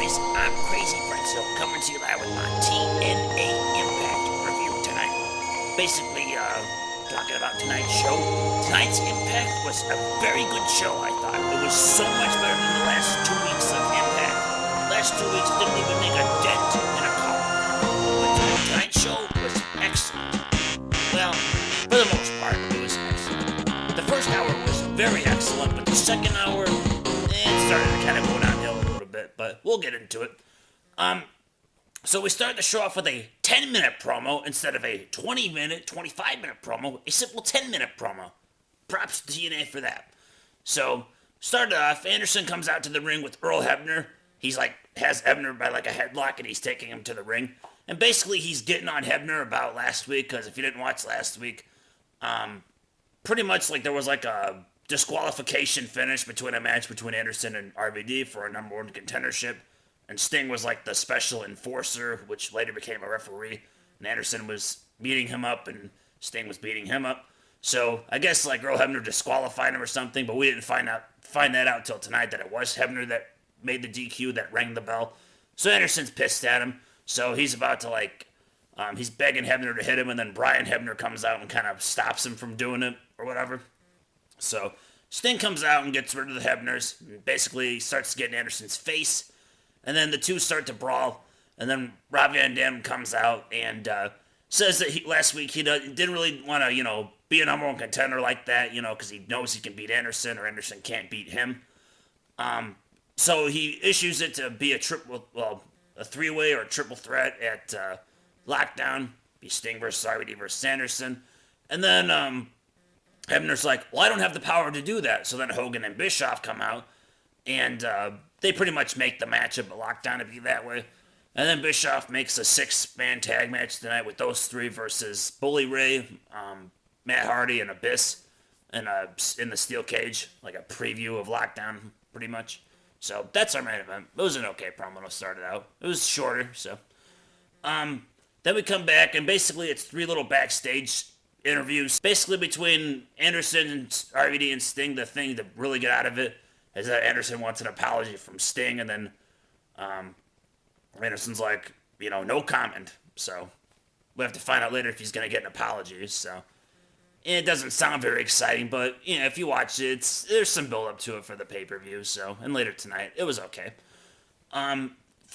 guys, I'm Crazy Pretzel coming to you live with my TNA Impact review tonight. Basically, talking about tonight's show. Tonight's Impact was a very good show, I thought. It was so much better than the last 2 weeks of Impact. Last 2 weeks didn't even make a dent in a column. But tonight's show was excellent. Well, for the most part, it was excellent. The first hour was very excellent, but the second hour, it started to kind of go downhill a little bit, but we'll get into it. So we started the show off with a 10-minute promo instead of a 20-minute, 25-minute promo, a simple 10-minute promo. Props to TNA for that. So, started off, Anderson comes out to the ring with Earl Hebner. He's has Hebner by a headlock and he's taking him to the ring. And basically he's getting on Hebner about last week, because if you didn't watch last week, pretty much there was a disqualification finish between a match between Anderson and RVD for a number one contendership. And Sting was the special enforcer, which later became a referee. And Anderson was beating him up, and Sting was beating him up. So I guess Earl Hebner disqualified him or something, but we didn't find that out until tonight that it was Hebner that made the DQ, that rang the bell. So Anderson's pissed at him. So he's about to he's begging Hebner to hit him, and then Brian Hebner comes out and kind of stops him from doing it or whatever. So Sting comes out and gets rid of the Hebners, and basically starts to get in Anderson's face. And then the two start to brawl, and then Rob Van Dam comes out and says that last week he didn't really want to, be a number one contender like that, because he knows he can beat Anderson, or Anderson can't beat him. So he issues it to be a three-way or a triple threat at Lockdown, be Sting versus RVD versus Anderson. And then Hebner's well, I don't have the power to do that. So then Hogan and Bischoff come out, and they pretty much make the matchup at Lockdown to be that way. And then Bischoff makes a 6-man tag match tonight with those three versus Bully Ray, Matt Hardy, and Abyss in the steel cage, a preview of Lockdown, pretty much. So that's our main event. It was an okay promo to start it out. It was shorter, so. Then we come back, and basically it's 3 little backstage interviews, basically between Anderson and RVD and Sting. The thing to really get out of it is that Anderson wants an apology from Sting, and then Anderson's no comment. So we have to find out later if he's going to get an apology. So it doesn't sound very exciting, but if you watch it, there's some build up to it for the pay-per-view. So, and later tonight, it was okay.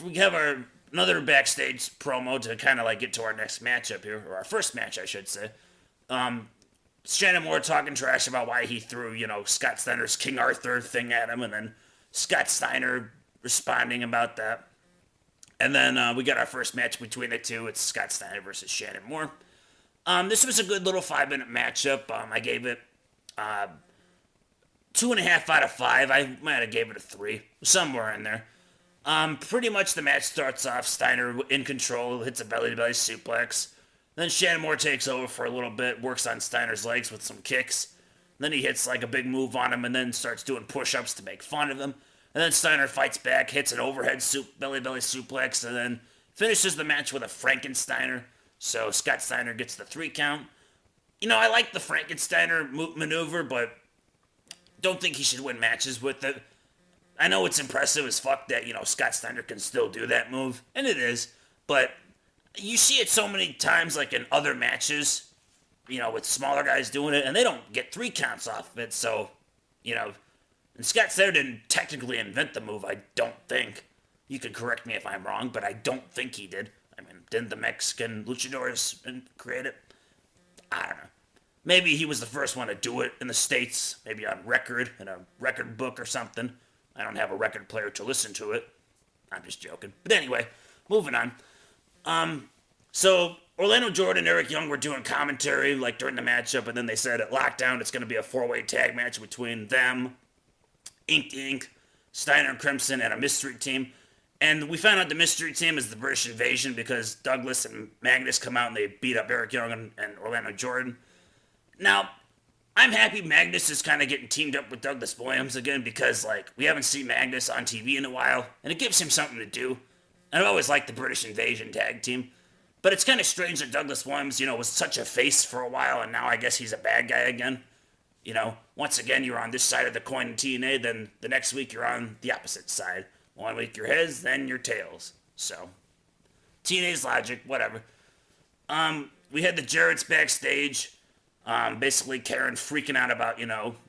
We have another backstage promo to kind of get to our next matchup here, or our first match, I should say. Shannon Moore talking trash about why he threw, Scott Steiner's King Arthur thing at him, and then Scott Steiner responding about that. And then we got our first match between the two. It's Scott Steiner versus Shannon Moore. This was a good little 5-minute matchup. I gave it 2.5 out of 5. I might have gave it a 3, somewhere in there. Pretty much the match starts off, Steiner in control, hits a belly-to-belly suplex. Then Shannon Moore takes over for a little bit, works on Steiner's legs with some kicks. Then he hits a big move on him and then starts doing push-ups to make fun of him. And then Steiner fights back, hits an overhead belly-to-belly suplex, and then finishes the match with a Frankensteiner. So Scott Steiner gets the 3 count. I like the Frankensteiner maneuver, but don't think he should win matches with it. I know it's impressive as fuck that, Scott Steiner can still do that move, and it is, but you see it so many times, in other matches, with smaller guys doing it, and they don't get 3 counts off of it, so, and Scott Steiner didn't technically invent the move, I don't think. You could correct me if I'm wrong, but I don't think he did. Didn't the Mexican luchadors create it? I don't know. Maybe he was the first one to do it in the States, maybe on record, in a record book or something. I don't have a record player to listen to it. I'm just joking. But anyway, moving on. So Orlando Jordan and Eric Young were doing commentary during the matchup, and then they said at Lockdown it's going to be a 4-way tag match between them, Inc., Steiner and Crimson, and a mystery team. And we found out the mystery team is the British Invasion because Douglas and Magnus come out and they beat up Eric Young and Orlando Jordan. Now, I'm happy Magnus is kind of getting teamed up with Douglas Williams again because, we haven't seen Magnus on TV in a while, and it gives him something to do. And I've always liked the British Invasion tag team. But it's kind of strange that Douglas Williams, was such a face for a while, and now I guess he's a bad guy again. Once again, you're on this side of the coin in TNA, then the next week you're on the opposite side. 1 week your heads, then your tails. So, TNA's logic, whatever. We had the Jarretts backstage. Basically, Karen freaking out about,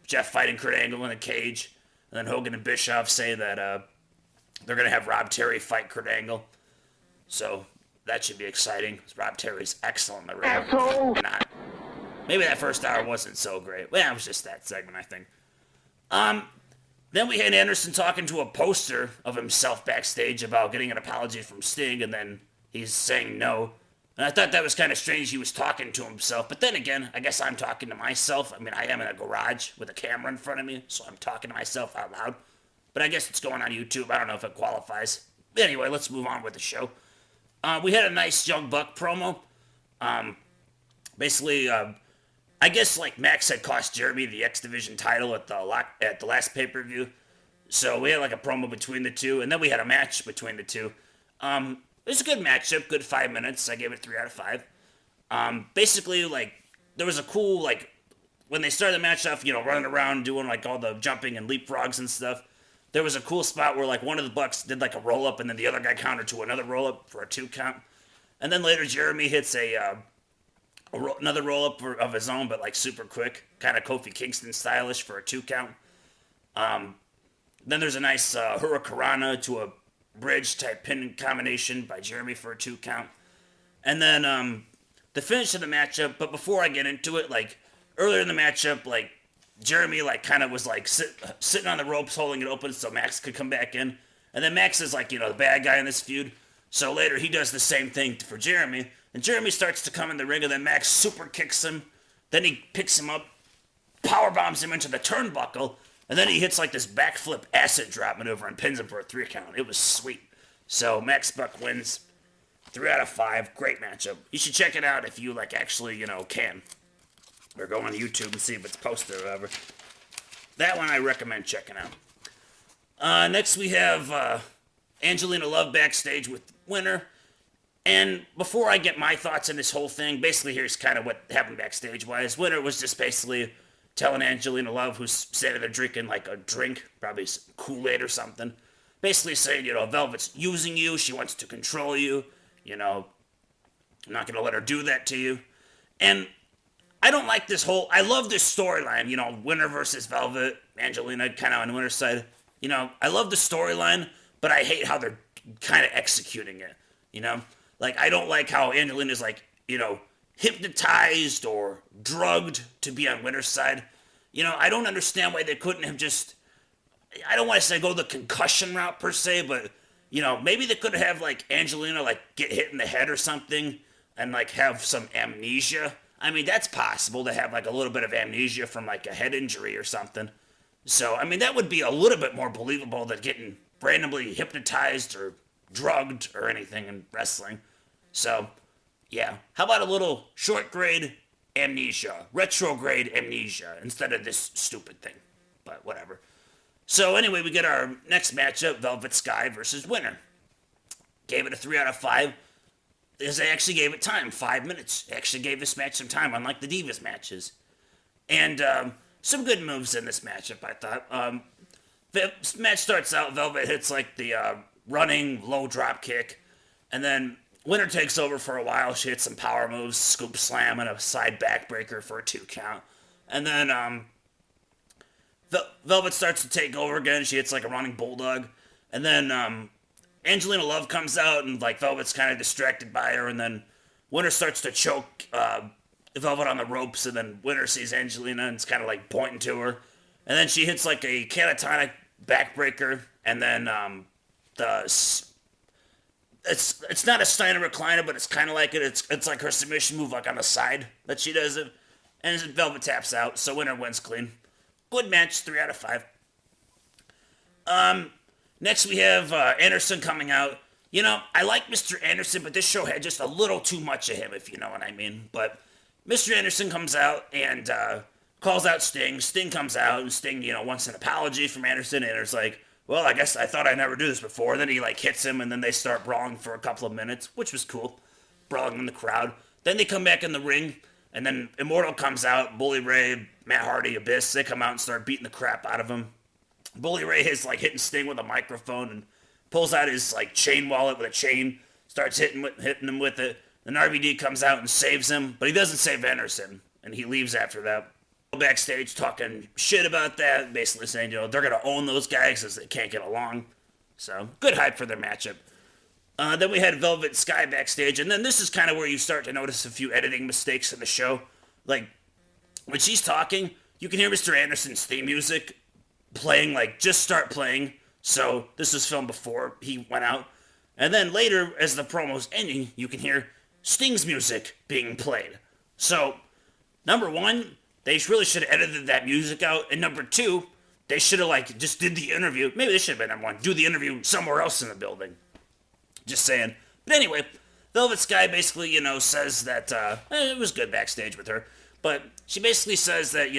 Jeff fighting Kurt Angle in a cage. And then Hogan and Bischoff say that they're going to have Rob Terry fight Kurt Angle. So, that should be exciting. Rob Terry's excellent in the ring. Asshole! Not. Maybe that first hour wasn't so great. Well, it was just that segment, I think. Then we had Anderson talking to a poster of himself backstage about getting an apology from Sting, and then he's saying no. And I thought that was kind of strange he was talking to himself. But then again, I guess I'm talking to myself. I mean, I am in a garage with a camera in front of me, so I'm talking to myself out loud. But I guess it's going on YouTube. I don't know if it qualifies. Anyway, let's move on with the show. We had a nice Young Buck promo. Basically, I guess like Max had cost Jeremy the X Division title at the last pay-per-view. So we had like a promo between the two, and then we had a match between the two. It was a good matchup, good 5 minutes. I gave it 3 out of 5. Basically, like, there was a cool, like, when they started the match off, running around doing like all the jumping and leapfrogs and stuff. There was a cool spot where like one of the Bucks did like a roll up, and then the other guy countered to another roll up for a 2 count. And then later Jeremy hits another roll up of his own, but like super quick, kind of Kofi Kingston stylish for a 2 count. Then there's a nice Hurricanrana to a bridge type pin combination by Jeremy for a 2 count. And then the finish of the matchup, but before I get into it, like earlier in the matchup, like Jeremy like kind of was like sitting on the ropes holding it open so Max could come back in. And then Max is like, the bad guy in this feud. So later he does the same thing for Jeremy. And Jeremy starts to come in the ring, and then Max super kicks him. Then he picks him up, power bombs him into the turnbuckle, and then he hits like this backflip acid drop maneuver and pins him for a 3 count. It was sweet. So Max Buck wins 3 out of 5. Great matchup. You should check it out if you like actually, can. Or go on YouTube and see if it's posted or whatever. That one I recommend checking out. Next we have Angelina Love backstage with Winner. And before I get my thoughts on this whole thing, basically here's kind of what happened backstage-wise. Winner was just basically telling Angelina Love, who's sitting there drinking like a drink, probably some Kool-Aid or something, basically saying, Velvet's using you, she wants to control you, I'm not going to let her do that to you. And I don't like I love this storyline, Winner versus Velvet, Angelina kind of on Winner's side. I love the storyline, but I hate how they're kind of executing it, Like, I don't like how Angelina's like, hypnotized or drugged to be on Winner's side. I don't understand why they couldn't have just, I don't want to say go the concussion route per se, but, maybe they could have like Angelina like get hit in the head or something and like have some amnesia. I mean, that's possible to have like a little bit of amnesia from like a head injury or something. So, I mean, that would be a little bit more believable than getting randomly hypnotized or drugged or anything in wrestling. So, yeah. How about a little short grade amnesia, retrograde amnesia, instead of this stupid thing? But whatever. So anyway, we get our next matchup, Velvet Sky versus Winner. Gave it a 3 out of 5. Because I actually gave it time, 5 minutes. I actually gave this match some time, unlike the Divas matches. And some good moves in this matchup, I thought. This match starts out, Velvet hits like the running low drop kick, and then Winner takes over for a while. She hits some power moves, scoop slam, and a side backbreaker for a 2 count. And then Velvet starts to take over again. She hits like a running bulldog. And then Angelina Love comes out, and like Velvet's kind of distracted by her. And then Winner starts to choke Velvet on the ropes. And then Winner sees Angelina and it's kind of like pointing to her. And then she hits like a catatonic backbreaker. And then it's not a Steiner recliner, but it's kind of like it. It's like her submission move, like on the side that she does it, and Velvet taps out. So Winner wins clean. Good match, 3 out of 5. Next we have Anderson coming out. I like Mr. Anderson, but this show had just a little too much of him, if you know what I mean. But Mr. Anderson comes out and calls out Sting. Sting comes out, and Sting, wants an apology from Anderson, and Anderson's like, well, I guess I thought I'd never do this before. Then he like hits him, and then they start brawling for a couple of minutes, which was cool. Brawling in the crowd. Then they come back in the ring, and then Immortal comes out. Bully Ray, Matt Hardy, Abyss, they come out and start beating the crap out of him. Bully Ray is like hitting Sting with a microphone, and pulls out his like chain wallet with a chain, starts hitting him with it. Then RVD comes out and saves him, but he doesn't save Anderson, and he leaves after that. Backstage talking shit about that, basically saying, they're gonna own those guys as they can't get along. So good hype for their matchup. Then we had Velvet Sky backstage, and then this is kind of where you start to notice a few editing mistakes in the show. Like, when she's talking, you can hear Mr. Anderson's theme music playing, like, just start playing. So, this was filmed before he went out. And then later, as the promo's ending, you can hear Sting's music being played. So, number one, they really should have edited that music out. And number two, they should have, like, just did the interview. Maybe they should have been number one. Do the interview somewhere else in the building. Just saying. But anyway, Velvet Sky basically, says that it was good backstage with her. But she basically says that,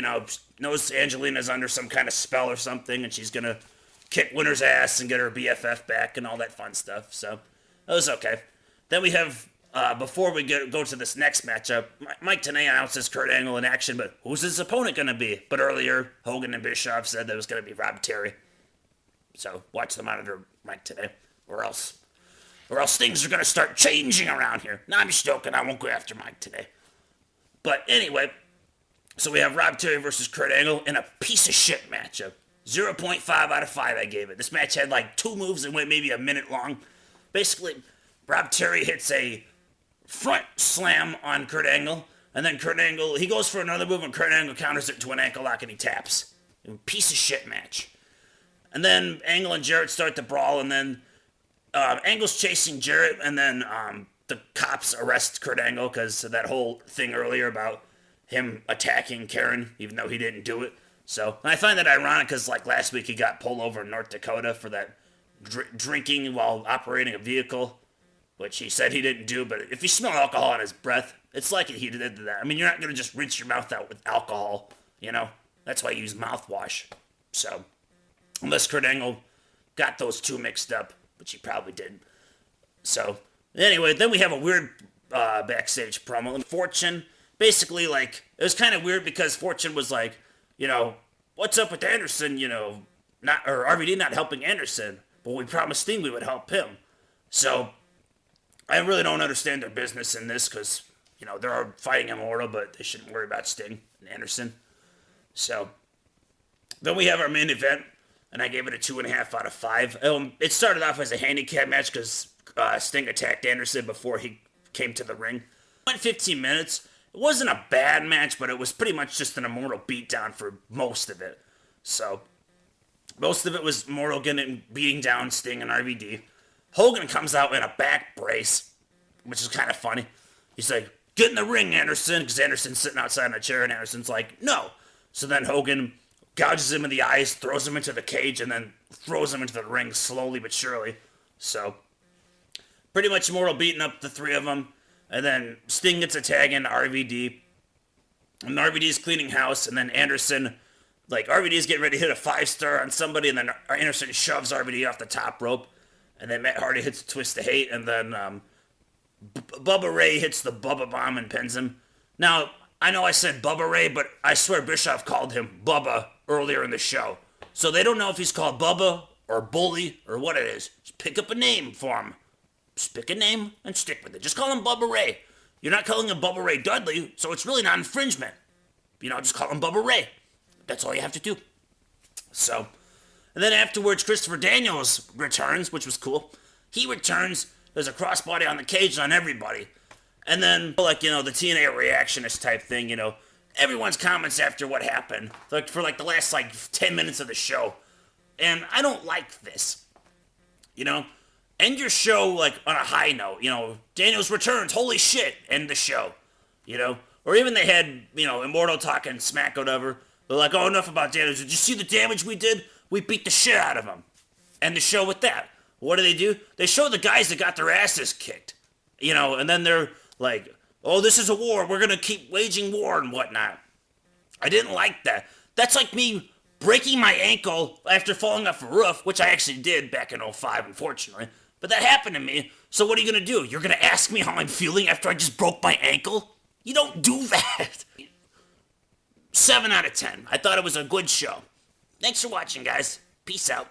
knows Angelina's under some kind of spell or something, and she's going to kick Winter's ass and get her BFF back and all that fun stuff. So, that was okay. Then we have, before we go to this next matchup, Mike Tenay announces Kurt Angle in action, but who's his opponent going to be? But earlier, Hogan and Bischoff said that it was going to be Rob Terry. So, watch the monitor, Mike Tenay, or else things are going to start changing around here. No, I'm just joking. I won't go after Mike today. But anyway, so we have Rob Terry versus Kurt Angle in a piece of shit matchup. 0.5 out of 5 I gave it. This match had like 2 moves and went maybe a minute long. Basically, Rob Terry hits a front slam on Kurt Angle, and then Kurt Angle, he goes for another move, and Kurt Angle counters it to an ankle lock, and he taps. A piece of shit match. And then Angle and Jarrett start to brawl, and then Angle's chasing Jarrett, and then the cops arrest Kurt Angle because of that whole thing earlier about him attacking Karen, even though he didn't do it. So, and I find that ironic because, like, last week he got pulled over in North Dakota for that drinking while operating a vehicle, which he said he didn't do, but if you smell alcohol in his breath, it's likely he did that. I mean, you're not going to just rinse your mouth out with alcohol, That's why you use mouthwash. So, unless Kurt Angle got those two mixed up, which he probably did. So, anyway, then we have a weird backstage promo. And Fortune, basically, like, it was kind of weird because Fortune was like, what's up with Anderson, RVD not helping Anderson, but we promised Sting we would help him. So, I really don't understand their business in this because, they're fighting Immortal, but they shouldn't worry about Sting and Anderson. So, then we have our main event, and I gave it a 2.5 out of 5. It started off as a handicap match because Sting attacked Anderson before he came to the ring. It went 15 minutes. It wasn't a bad match, but it was pretty much just an Immortal beatdown for most of it. So, most of it was Immortal beating down Sting and RVD. Hogan comes out in a back brace, which is kind of funny. He's like, get in the ring, Anderson, because Anderson's sitting outside in a chair, and Anderson's like, no. So then Hogan gouges him in the eyes, throws him into the cage, and then throws him into the ring slowly but surely. So, pretty much Immortal beating up the three of them. And then Sting gets a tag into RVD. And RVD's cleaning house. And then Anderson, RVD's getting ready to hit a 5-star on somebody. And then Anderson shoves RVD off the top rope. And then Matt Hardy hits a twist of hate. And then Bubba Ray hits the Bubba Bomb and pins him. Now, I know I said Bubba Ray, but I swear Bischoff called him Bubba earlier in the show. So they don't know if he's called Bubba or Bully or what it is. Just pick up a name for him. Just pick a name and stick with it. Just call him Bubba Ray. You're not calling him Bubba Ray Dudley, so it's really not infringement. Just call him Bubba Ray. That's all you have to do. So, and then afterwards, Christopher Daniels returns, which was cool. He returns. There's a crossbody on the cage on everybody. And then, the TNA reactionist type thing, everyone's comments after what happened, for the last, 10 minutes of the show. And I don't like this. End your show, on a high note. Daniels returns, holy shit, end the show. Or even they had, Immortal talking smack or whatever. They're like, oh, enough about Daniels. Did you see the damage we did? We beat the shit out of him. End the show with that. What do? They show the guys that got their asses kicked. And then they're like, oh, this is a war. We're going to keep waging war and whatnot. I didn't like that. That's like me breaking my ankle after falling off a roof, which I actually did back in '05, unfortunately. But that happened to me, so what are you going to do? You're going to ask me how I'm feeling after I just broke my ankle? You don't do that. 7 out of 10. I thought it was a good show. Thanks for watching, guys. Peace out.